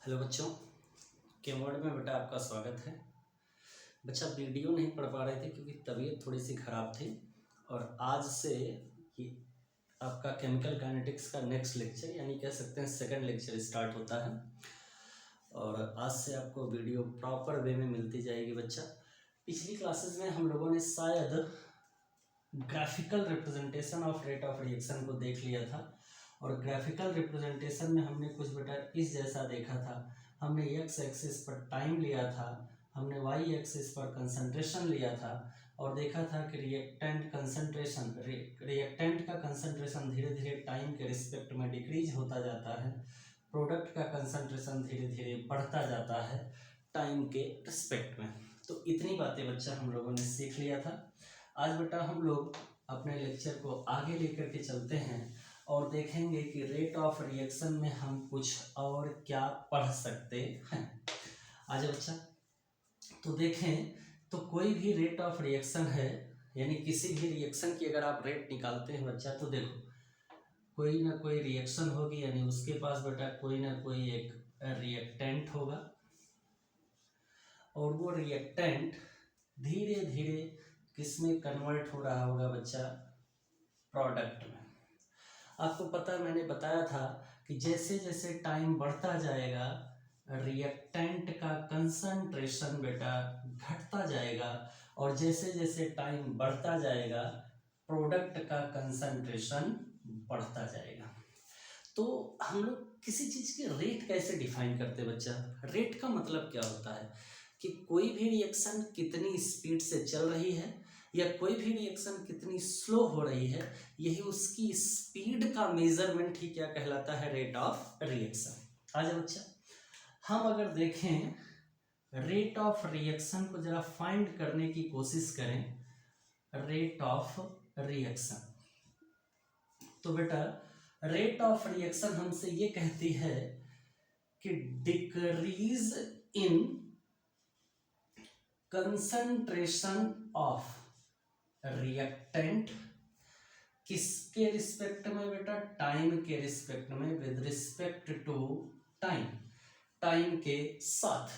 Hello बच्चों, केमवर्ड में बेटा आपका स्वागत है। बच्चा वीडियो नहीं पढ़ पा रहे थे क्योंकि तबीयत थोड़ी सी ख़राब थी और आज से ये आपका केमिकल काइनेटिक्स का नेक्स्ट लेक्चर यानी कह सकते हैं सेकंड लेक्चर स्टार्ट होता है और आज से आपको वीडियो प्रॉपर वे में मिलती जाएगी। बच्चा पिछली क्लासेस में हम लोगों ने शायद graphical representation of rate of reaction को देख लिया था और ग्राफिकल रिप्रेजेंटेशन में हमने कुछ बेटा इस जैसा देखा था। हमने एक्स एक्सिस पर टाइम लिया था, हमने वाई एक्सिस पर कंसंट्रेशन लिया था और देखा था कि रिएक्टेंट का कंसंट्रेशन धीरे धीरे टाइम के रिस्पेक्ट में डिक्रीज होता जाता है, प्रोडक्ट का कंसंट्रेशन धीरे धीरे बढ़ता जाता है टाइम के रिस्पेक्ट में। तो इतनी बातें बच्चा हम लोगों ने सीख लिया था। आज बेटा हम लोग अपने लेक्चर को आगे लेकर के चलते हैं और देखेंगे कि रेट ऑफ रिएक्शन में हम कुछ और क्या पढ़ सकते हैं। आज बच्चा तो देखें, तो कोई भी रेट ऑफ रिएक्शन है यानी किसी भी रिएक्शन की अगर आप रेट निकालते हैं बच्चा तो देखो कोई ना कोई रिएक्शन होगी यानी उसके पास बेटा कोई ना कोई एक रिएक्टेंट होगा और वो रिएक्टेंट धीरे धीरे किसमें कन्वर्ट हो रहा होगा बच्चा, प्रोडक्ट में। आपको पता है मैंने बताया था कि जैसे जैसे टाइम बढ़ता जाएगा रिएक्टेंट का कंसंट्रेशन बेटा घटता जाएगा और जैसे जैसे टाइम बढ़ता जाएगा प्रोडक्ट का कंसंट्रेशन बढ़ता जाएगा। तो हम लोग किसी चीज़ की रेट कैसे डिफाइन करते हैं बच्चा? रेट का मतलब क्या होता है कि कोई भी रिएक्शन कितनी स्पीड से चल रही है या कोई भी रिएक्शन कितनी स्लो हो रही है, यही उसकी स्पीड का मेजरमेंट ही क्या कहलाता है, रेट ऑफ रिएक्शन। आज बच्चा हम अगर देखें रेट ऑफ रिएक्शन को जरा फाइंड करने की कोशिश करें, रेट ऑफ रिएक्शन, तो बेटा रेट ऑफ रिएक्शन हमसे ये कहती है कि decrease in concentration of reactant किसके रिस्पेक्ट में बेटा, टाइम के रिस्पेक्ट में, with respect to time, time के साथ।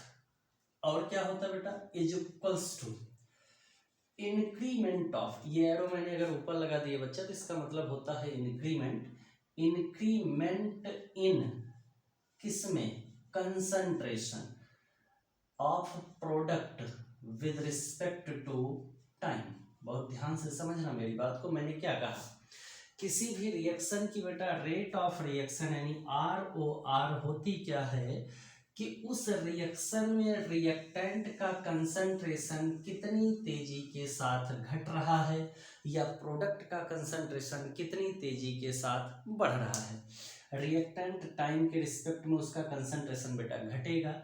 और क्या होता है बेटा, is equals to increment of, ये एरो मैंने अगर ऊपर लगा दिया बच्चा तो इसका मतलब होता है इंक्रीमेंट, इंक्रीमेंट इन किसमें, concentration of product with respect to time. बहुत ध्यान से समझना मेरी बात को, मैंने क्या कहा, किसी भी रिएक्शन की बेटा रेट ऑफ रिएक्शन यानी ROR होती क्या है कि उस रिएक्शन में रिएक्टेंट का कंसंट्रेशन कितनी तेजी के साथ घट रहा है या प्रोडक्ट का कंसंट्रेशन कितनी तेजी के साथ बढ़ रहा है। रिएक्टेंट टाइम के रिस्पेक्ट में उसका कंसंट्रेशन बेटा घटेगा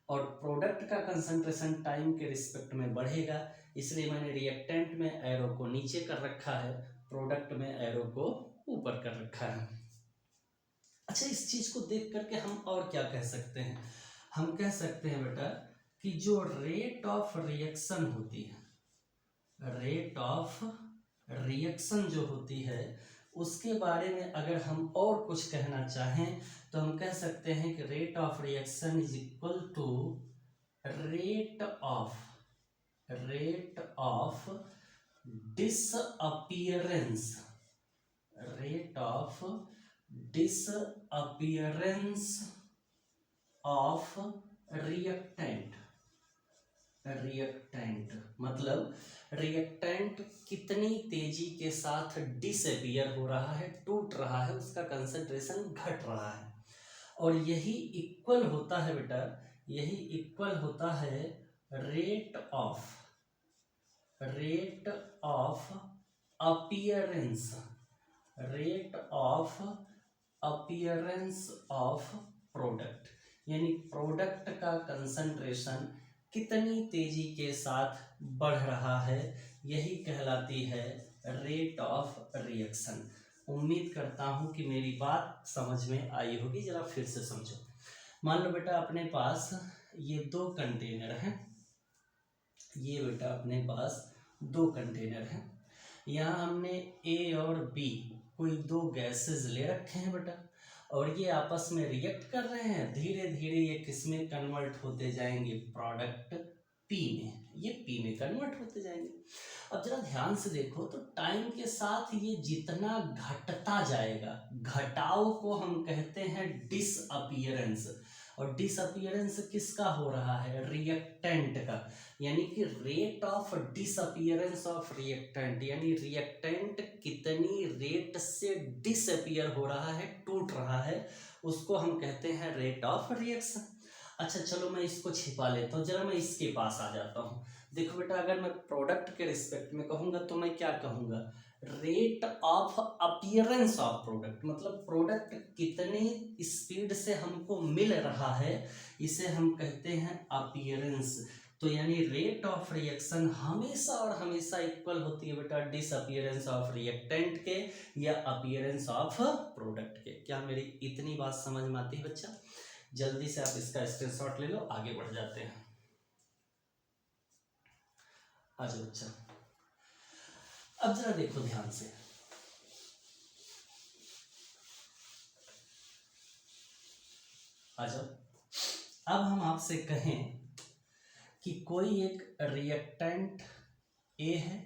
और प्रोडक्ट का कंसंट्रेशन टाइम के रिस्पेक्ट में बढ़ेगा, इसलिए मैंने रिएक्टेंट में एरो को नीचे कर रखा है, प्रोडक्ट में एरो को ऊपर कर रखा है। अच्छा, इस चीज को देख करके हम और क्या कह सकते हैं, हम कह सकते हैं बेटा कि जो रेट ऑफ रिएक्शन होती है, रेट ऑफ रिएक्शन जो होती है उसके बारे में अगर हम और कुछ कहना चाहें तो हम कह सकते हैं कि rate of reaction is equal to rate of disappearance, rate of disappearance of reactant. Reactant मतलब रिएक्टेंट कितनी तेजी के साथ डिसअपीयर हो रहा है, टूट रहा है, उसका कंसंट्रेशन घट रहा है और यही इक्वल होता है बेटा, यही इक्वल होता है rate of appearance, rate of appearance of product, यानी प्रोडक्ट का कंसंट्रेशन कितनी तेजी के साथ बढ़ रहा है, यही कहलाती है रेट ऑफ रिएक्शन। उम्मीद करता हूं कि मेरी बात समझ में आई होगी, जरा फिर से समझो। मान लो बेटा अपने पास ये दो कंटेनर हैं, ये बेटा अपने पास दो कंटेनर हैं, यहाँ हमने A और B कोई दो गैसेस ले रखे हैं बेटा और ये आपस में रिएक्ट कर रहे हैं, धीरे धीरे ये किसमें कन्वर्ट होते जाएंगे, प्रोडक्ट पी में, ये पी में कन्वर्ट होते जाएंगे। अब जरा ध्यान से देखो तो टाइम के साथ ये जितना घटता जाएगा, घटाव को हम कहते हैं डिसअपीयरेंस, और डिसअपीयरेंस किसका हो रहा है, रिएक्टेंट का, यानी कि rate of disappearance of reactant, यानी रिएक्टेंट कितनी रेट से डिसअपीयर हो रहा है, टूट रहा है, उसको हम कहते हैं रेट ऑफ रिएक्शन। अच्छा चलो मैं इसको छिपा लेता हूँ, जरा मैं इसके पास आ जाता हूँ। देखो बेटा, अगर मैं प्रोडक्ट के रिस्पेक्ट में कहूँगा तो मैं क्या कहूँगा, rate of appearance of product, मतलब प्रोडक्ट कितनी स्पीड से हमको मिल रहा है, इसे हम कहते हैं अपीयरेंस। तो यानी रेट ऑफ रिएक्शन हमेशा और हमेशा इक्वल होती है बेटा डिसअपीयरेंस ऑफ रिएक्टेंट के या अपीयरेंस ऑफ प्रोडक्ट के। क्या मेरी इतनी बात समझ में आती है बच्चा? जल्दी से आप इसका स्क्रीनशॉट ले लो, आगे बढ़ जाते हैं। अच्छा बच्चा, अब जरा देखो ध्यान से, आ जाओ। अब हम आपसे कहें कि कोई एक रिएक्टेंट ए है,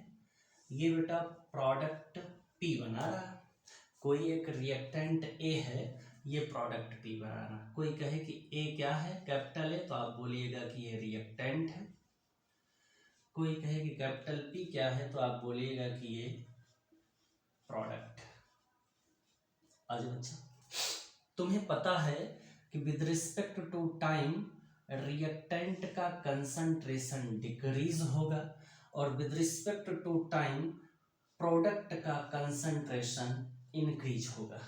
ये बेटा प्रोडक्ट पी बना रहा है, कोई एक रिएक्टेंट ए है, ये प्रोडक्ट पी बना रहा है। कोई कहे कि ए क्या है, कैपिटल ए, तो आप बोलिएगा कि ये रिएक्टेंट है। कोई कहे कि कैपिटल पी क्या है, तो आप बोलिएगा कि ये प्रोडक्ट। आज बच्चा तुम्हें पता है कि with respect to time reactant का कंसंट्रेशन डिक्रीज होगा और with respect to time product का कंसंट्रेशन इंक्रीज होगा।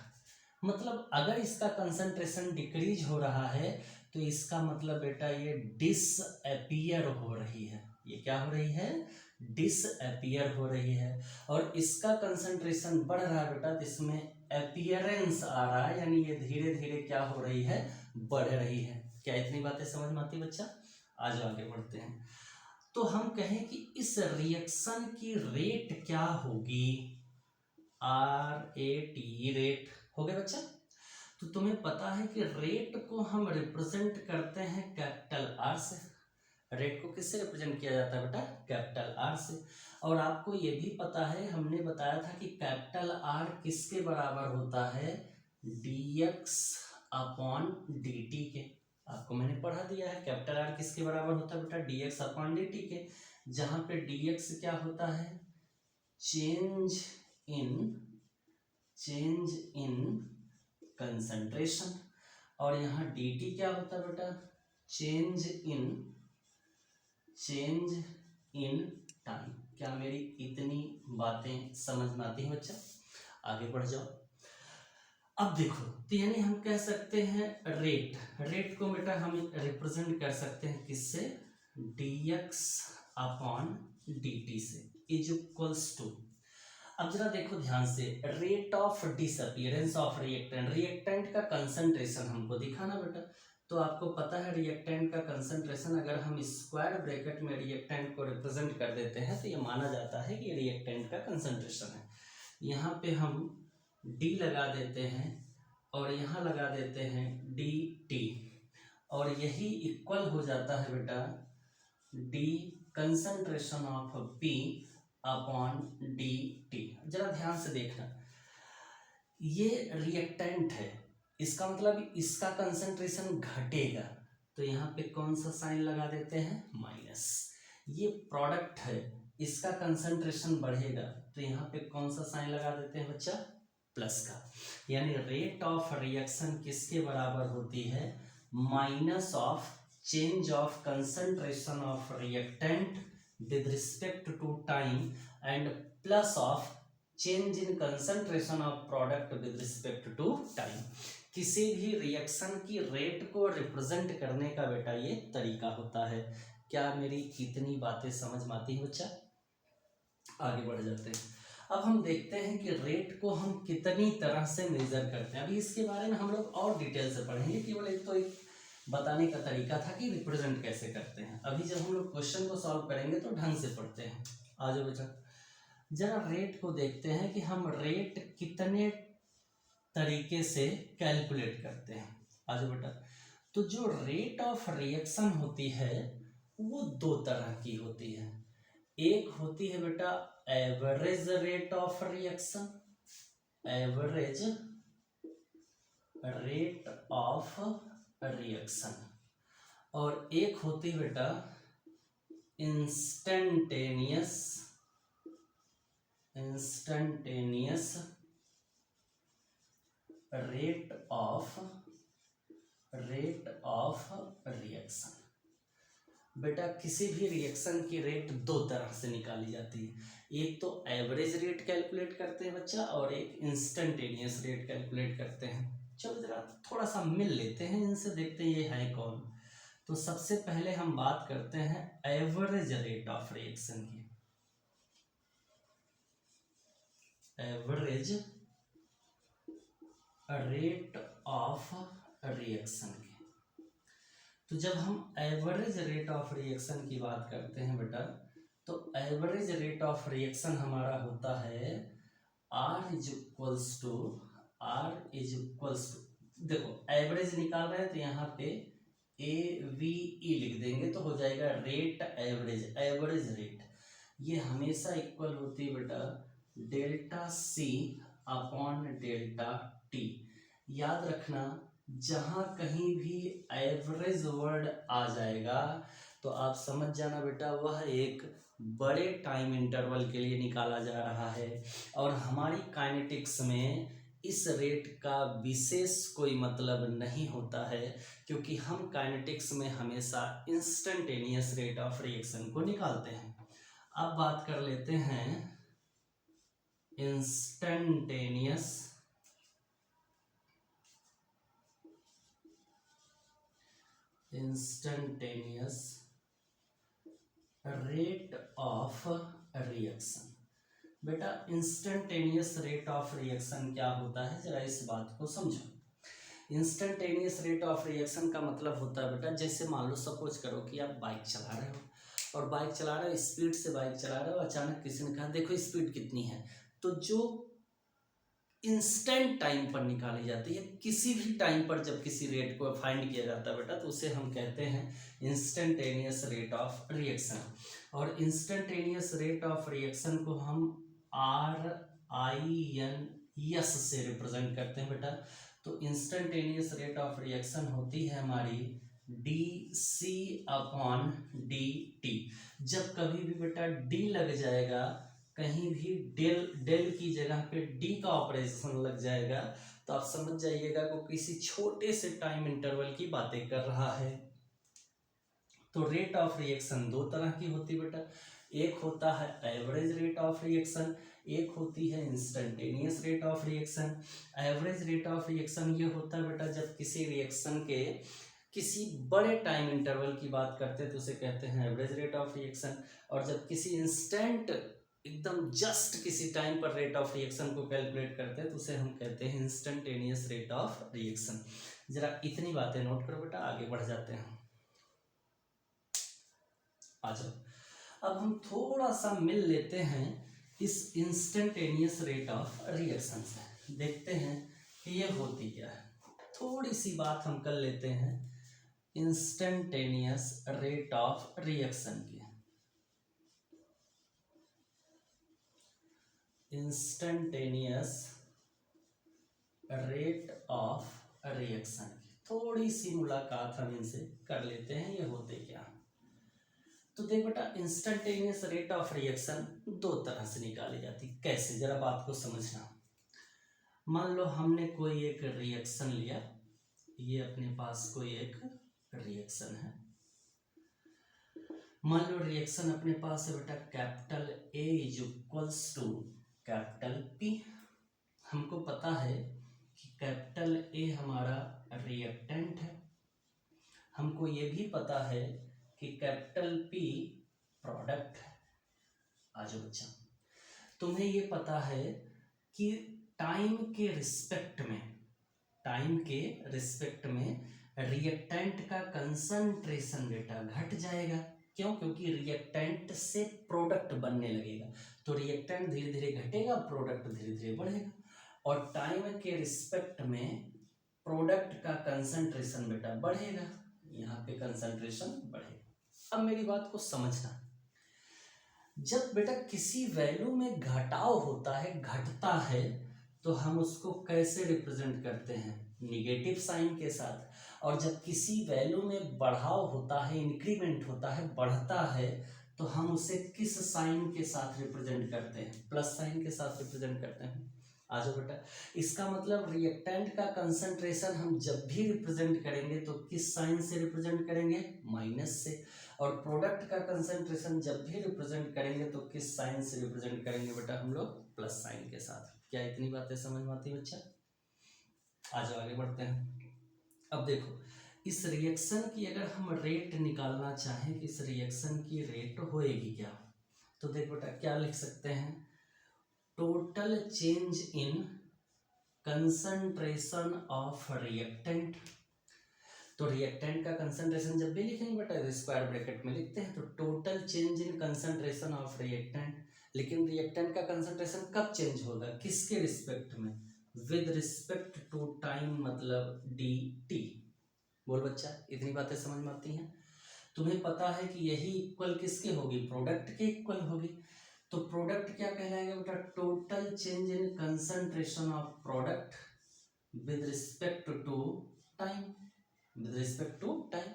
मतलब अगर इसका कंसंट्रेशन डिक्रीज हो रहा है तो इसका मतलब बेटा ये डिसअपीयर हो रही है। ये क्या हो रही है, डिसअपीयर हो रही है। और इसका कंसंट्रेशन बढ़ रहा है बेटा, तो इसमें अपीयरेंस आ रहा है, यानी ये धीरे धीरे क्या हो रही है, बढ़ रही है। क्या इतनी बातें समझ में आती बच्चा? आज आगे बढ़ते हैं। तो हम कहें कि इस रिएक्शन की रेट क्या होगी, RAT, रेट हो गया बच्चा। तो तुम्हें पता है कि रेट को हम रिप्रेजेंट करते हैं कैपिटल R से। रेट को किससे रिप्रेजेंट किया जाता है बेटा, कैपिटल R से। और आपको ये भी पता है, हमने बताया था कि कैपिटल R किसके बराबर होता है, dx अपॉन dt के। आपको मैंने पढ़ा दिया है कैपिटल R किसके बराबर होता है बेटा, dx अपॉन dt के, जहां पे dx क्या होता है, चेंज इन कंसंट्रेशन, और यहाँ dt क्या होता है बेटा, चेंज इन टाइम। क्या मेरी इतनी बातें समझ में आती हैं बच्चा? आगे बढ़ जाओ। अब देखो, तो यानी हम कह सकते हैं रेट को बेटा हम रिप्रेजेंट कर सकते हैं किससे, dx अपॉन dt से, इज इक्वल्स टू। अब जरा देखो ध्यान से, rate of disappearance of reactant का कंसंट्रेशन हमको दिखाना बेटा। तो आपको पता है रिएक्टेंट का कंसंट्रेशन, अगर हम स्क्वायर ब्रैकेट में रिएक्टेंट को रिप्रेजेंट कर देते हैं तो ये माना जाता है कि रिएक्टेंट का कंसंट्रेशन है। यहाँ पे हम D लगा देते हैं और यहाँ लगा देते हैं dt, और यही इक्वल हो जाता है बेटा D concentration of P upon dt। जरा ध्यान से देखना, ये रिएक्टेंट है, इसका मतलब इसका कंसंट्रेशन घटेगा, तो यहाँ पे कौन सा साइन लगा देते हैं, माइनस। ये प्रोडक्ट है, इसका कंसंट्रेशन बढ़ेगा, तो यहाँ पे कौन सा साइन लगा देते हैं बच्चा, प्लस का। यानी रेट ऑफ रिएक्शन किसके बराबर होती है, minus of change of concentration of reactant with respect to time and plus of change in concentration of product with respect to time। किसी भी रिएक्शन की रेट को रिप्रेजेंट करने का बेटा ये तरीका होता है। क्या मेरी इतनी बातें समझ में आती है बच्चा? आगे बढ़ जाते हैं। अब हम देखते हैं कि रेट को हम कितनी तरह से मेजर करते हैं। अभी इसके बारे में हम लोग और डिटेल से पढ़ेंगे, केवल एक तो एक बताने का तरीका था कि रिप्रेजेंट कैसे करते हैं। अभी जब हम लोग क्वेश्चन को सॉल्व करेंगे तो ढंग से पढ़ते हैं। आ जाओ बेटा, जरा रेट को देखते हैं कि हम रेट कितने तरीके से कैलकुलेट करते हैं। आज बेटा, तो जो रेट ऑफ रिएक्शन होती है वो दो तरह की होती है। एक होती है बेटा average rate of reaction, average rate of reaction, और एक होती है बेटा इंस्टेंटेनियस रेट ऑफ रिएक्शन। बेटा किसी भी रिएक्शन की रेट दो तरह से निकाली जाती है, एक तो एवरेज रेट कैलकुलेट करते हैं बच्चा, और एक इंस्टेंटेनियस रेट कैलकुलेट करते हैं। चलो जरा थोड़ा सा मिल लेते हैं इनसे, देखते हैं ये है कौन। तो सबसे पहले हम बात करते हैं एवरेज रेट ऑफ रिएक्शन की। एवरेज रेट ऑफ रिएक्शन की, तो जब हम एवरेज रेट ऑफ रिएक्शन की बात करते हैं बेटा, तो एवरेज रेट ऑफ रिएक्शन हमारा होता है R इज इक्वल्स टू, देखो एवरेज निकाल रहे हैं तो यहाँ पे AVE लिख देंगे तो हो जाएगा रेट एवरेज, एवरेज रेट ये हमेशा इक्वल होती है बेटा delta C upon delta T। याद रखना जहां कहीं भी एवरेज वर्ड आ जाएगा तो आप समझ जाना बेटा वह एक बड़े टाइम इंटरवल के लिए निकाला जा रहा है, और हमारी काइनेटिक्स में इस रेट का विशेष कोई मतलब नहीं होता है, क्योंकि हम काइनेटिक्स में हमेशा इंस्टेंटेनियस रेट ऑफ रिएक्शन को निकालते हैं। अब बात कर लेते हैं इंस्टेंटेनियस रेट ऑफ रिएक्शन। बेटा इंस्टेंटेनियस रेट ऑफ रिएक्शन क्या होता है, जरा इस बात को समझो। इंस्टेंटेनियस रेट ऑफ रिएक्शन का मतलब होता है बेटा, जैसे मान लो सपोज करो कि आप बाइक चला रहे हो और बाइक चला रहे हो, स्पीड से बाइक चला रहे हो, अचानक किसी ने कहा देखो स्पीड कितनी है, तो जो इंस्टेंट टाइम पर निकाली जाती है, किसी भी टाइम पर जब किसी रेट को फाइंड किया जाता है बेटा, तो उसे हम कहते हैं इंस्टेंटेनियस रेट ऑफ रिएक्शन। और इंस्टेंटेनियस रेट ऑफ रिएक्शन को हम RINS से रिप्रेजेंट करते हैं बेटा। तो इंस्टेंटेनियस रेट ऑफ रिएक्शन होती है हमारी DC अपॉन DT। जब कभी भी बेटा D लग जाएगा, कहीं भी डेल की जगह पे D का ऑपरेशन लग जाएगा, तो आप समझ जाइएगा को किसी छोटे से टाइम इंटरवल की बातें कर रहा है। तो रेट ऑफ रिएक्शन दो तरह की होती है बेटा, एक होता है एवरेज रेट ऑफ रिएक्शन, एक होती है instantaneous rate of reaction. Average rate of reaction ये होता है बेटा जब किसी रिएक्शन के किसी बड़े टाइम इंटरवल की बात करते हैं तो उसे कहते हैं एवरेज रेट ऑफ रिएक्शन, और जब किसी इंस्टेंट एकदम जस्ट किसी टाइम पर रेट ऑफ रिएक्शन को कैलकुलेट करते हैं तो उसे हम कहते हैं इंस्टेंटेनियस रेट ऑफ रिएक्शन। जरा इतनी बातें नोट करो बेटा, आगे बढ़ जाते हैं। आ जाओ, अब हम थोड़ा सा मिल लेते हैं इस इंस्टेंटेनियस रेट ऑफ रिएक्शन से, देखते हैं कि ये होती क्या है। थोड़ी सी बात हम कर लेते हैं इंस्टेंटेनियस रेट ऑफ रिएक्शन की। इंस्टेंटेनियस रेट ऑफ रिएक्शन की थोड़ी सी मुलाकात हम इनसे कर लेते हैं, ये होते क्या। तो देख बेटा इंस्टेंटेनियस रेट ऑफ रिएक्शन दो तरह से निकाली जाती, कैसे जरा बात को समझना। मान लो हमने कोई एक रिएक्शन लिया, ये अपने पास कोई एक रिएक्शन है, मान लो रिएक्शन अपने पास है बेटा capital A is equals to capital P। हमको पता है कि कैपिटल A हमारा रिएक्टेंट है, हमको ये भी पता है कि कैपिटल P प्रोडक्ट है। आज बच्चा तुम्हें ये पता है कि टाइम के रिस्पेक्ट में रिएक्टेंट का कंसंट्रेशन बेटा घट जाएगा। क्यों? क्योंकि रिएक्टेंट से प्रोडक्ट बनने लगेगा, तो रिएक्टेंट धीरे धीरे घटेगा, प्रोडक्ट धीरे धीरे बढ़ेगा। और टाइम के रिस्पेक्ट में प्रोडक्ट का कंसंट्रेशन बेटा बढ़ेगा, यहाँ पे कंसंट्रेशन बढ़ेगा। अब मेरी बात को समझना, जब बेटा किसी वैल्यू में घटाव होता है, घटता है, तो हम उसको कैसे रिप्रेजेंट करते हैं? निगेटिव साइन के साथ। और जब किसी वैल्यू में बढ़ाव होता है, इंक्रीमेंट होता है, बढ़ता है, तो हम उसे किस साइन के साथ रिप्रेजेंट करते हैं? प्लस साइन के साथ रिप्रेजेंट करते हैं। आ जाओ बेटा, इसका मतलब रिएक्टेंट का कंसंट्रेशन हम जब भी रिप्रेजेंट करेंगे तो किस साइन से रिप्रेजेंट करेंगे? माइनस से। और प्रोडक्ट का कंसंट्रेशन जब भी रिप्रेजेंट करेंगे तो किस साइन से रिप्रेजेंट करेंगे बेटा? हम लोग प्लस साइन के साथ। क्या इतनी बातें समझ में आती है बच्चा? आज आगे बढ़ते हैं। अब देखो, इस रिएक्शन की अगर हम रेट निकालना चाहें कि इस रिएक्शन की रेट होएगी क्या, तो देख बेटा क्या लिख सकते हैं? Total change in concentration of reactant. तो रिएक्टेंट का कंसंट्रेशन जब भी लिखेंगे बेटा स्क्वायर ब्रैकेट में लिखते हैं, तो total change in concentration of reactant. लेकिन रिएक्टेंट का कंसंट्रेशन कब चेंज होगा? किसके रिस्पेक्ट में? विद रिस्पेक्ट टू टाइम, मतलब डी टी। बोल बच्चा, इतनी बातें समझ में आती हैं? तुम्हें पता है कि यही इक्वल किसके होगी? प्रोडक्ट के इक्वल होगी। तो प्रोडक्ट क्या कहलाएगा बेटा? Total change in concentration of product with respect to time, with respect to time.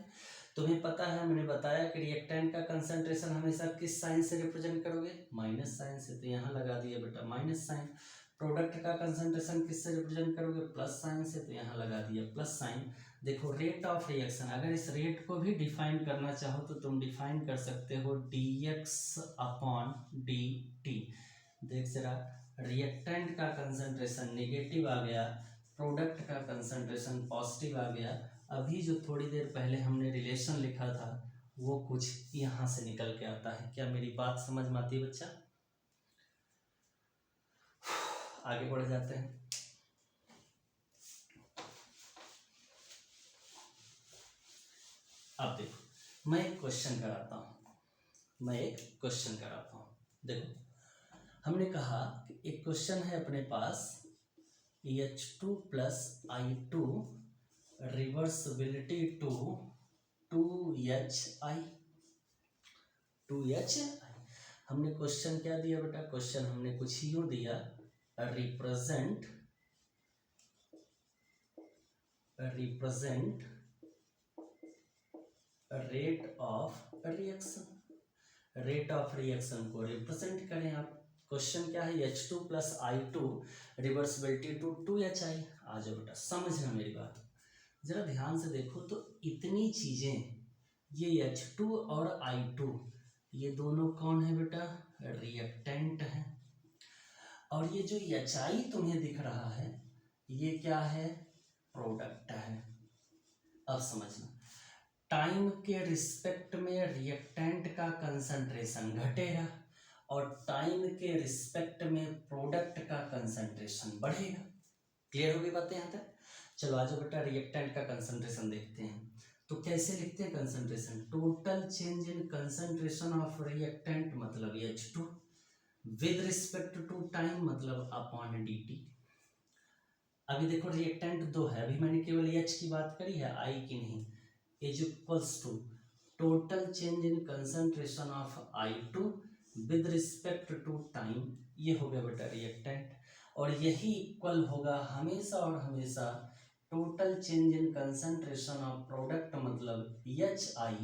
तुम्हें पता है, मैंने बताया कि रिएक्टेंट का कंसंट्रेशन हमेशा किस साइन से रिप्रेजेंट करोगे? माइनस साइन से। तो यहाँ लगा दिया बेटा माइनस साइन। प्रोडक्ट का कंसंट्रेशन किससे रिप्रेजेंट करोगे? प्लस साइन से। तो यहाँ लगा दिया प्लस साइन। देखो रेट ऑफ रिएक्शन, अगर इस रेट को भी डिफाइन करना चाहो तो तुम डिफाइन कर सकते हो dx अपॉन dt। देख जरा, रिएक्टेंट का कंसंट्रेशन नेगेटिव आ गया, प्रोडक्ट का कंसंट्रेशन पॉजिटिव आ गया। अभी जो थोड़ी देर पहले हमने रिलेशन लिखा था वो कुछ यहाँ से निकल के आता है। क्या मेरी बात समझ में आती है बच्चा? आगे बढ़ जाते हैं। अब देखो, मैं एक क्वेश्चन कराता हूँ, देखो हमने कहा कि एक क्वेश्चन है अपने पास, H2 plus I2 reversibility to 2HI। हमने क्वेश्चन क्या दिया बेटा? क्वेश्चन हमने कुछ यूं दिया, रिप्रेजेंट रेट ऑफ रिएक्शन को रिप्रेजेंट करें आप। क्वेश्चन क्या है? H2 plus I2 reversibility to 2HI। आ जाओ बेटा, समझना मेरी बात, जरा ध्यान से देखो। तो इतनी चीजें, ये H2 और I2, ये दोनों कौन है बेटा? रिएक्टेंट है। और ये जो HI तुम्हें दिख रहा है, ये क्या है? प्रोडक्ट है। अब समझना, टाइम के रिस्पेक्ट में रिएक्टेंट का कंसंट्रेशन घटेगा और टाइम के रिस्पेक्ट में प्रोडक्ट का कंसंट्रेशन बढ़ेगा। क्लियर होगी बातें यहाँ तक? चलो आज बेटा रिएक्टेंट का कंसंट्रेशन देखते हैं। तो कैसे लिखते हैं concentration? Total change in concentration of reactant मतलब H2 with respect to time मतलब अपॉन dt। अभी देखो रिएक्टेंट दो है, अभी मैंने केवल H की बात करी है, I की नहीं। Is equals to total change in concentration of I2 with respect to time, ये हो गया बेटा रिएक्टेंट। और यही इक्वल होगा हमेशा और हमेशा total change in concentration of product मतलब HI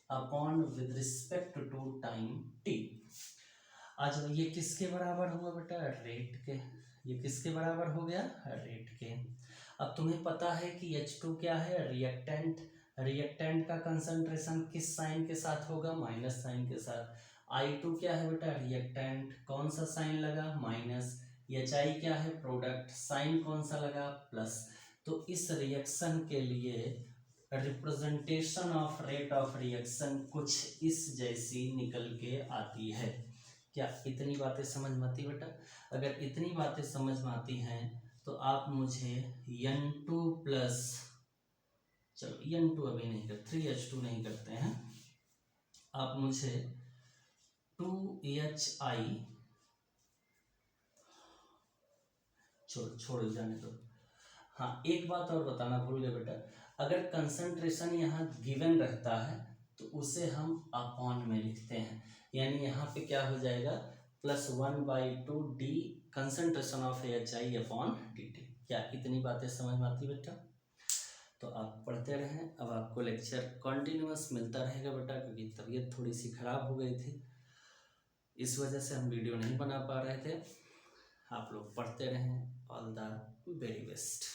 upon with respect to time t। आज ये किसके बराबर हुआ बेटा? रेट के। ये किसके बराबर हो गया? रेट के। अब तुम्हें पता है कि H2 क्या है? रिएक्टेंट। रिएक्टेंट का कंसंट्रेशन किस साइन के साथ होगा? माइनस साइन के साथ। I2 क्या है बेटा? रिएक्टेंट। कौन सा साइन लगा? माइनस। HI क्या है? प्रोडक्ट। साइन कौन सा लगा? प्लस। तो इस रिएक्शन के लिए representation of rate of reaction कुछ इस जैसी निकल के आती है। क्या इतनी बातें समझ में आती बेटा? अगर इतनी बातें समझ में आती हैं तो आप मुझे N2 प्लस, चलो N2 अभी नहीं करते, 3H2 नहीं करते हैं, आप मुझे 2HI छोड़ जाने दो। हाँ, एक बात और बताना भूल गए बेटा, अगर कंसंट्रेशन यहाँ गिवन रहता है तो उसे हम अपॉन में लिखते हैं, यानी यहाँ पे क्या हो जाएगा +1/2 d concentration of HI upon dt। क्या इतनी बातें समझ में आती बेटा? तो आप पढ़ते रहें। अब आपको लेक्चर कंटिन्यूअस मिलता रहेगा बेटा, क्योंकि तबीयत थोड़ी सी खराब हो गई थी, इस वजह से हम वीडियो नहीं बना पा रहे थे। आप लोग पढ़ते रहें। All the very best.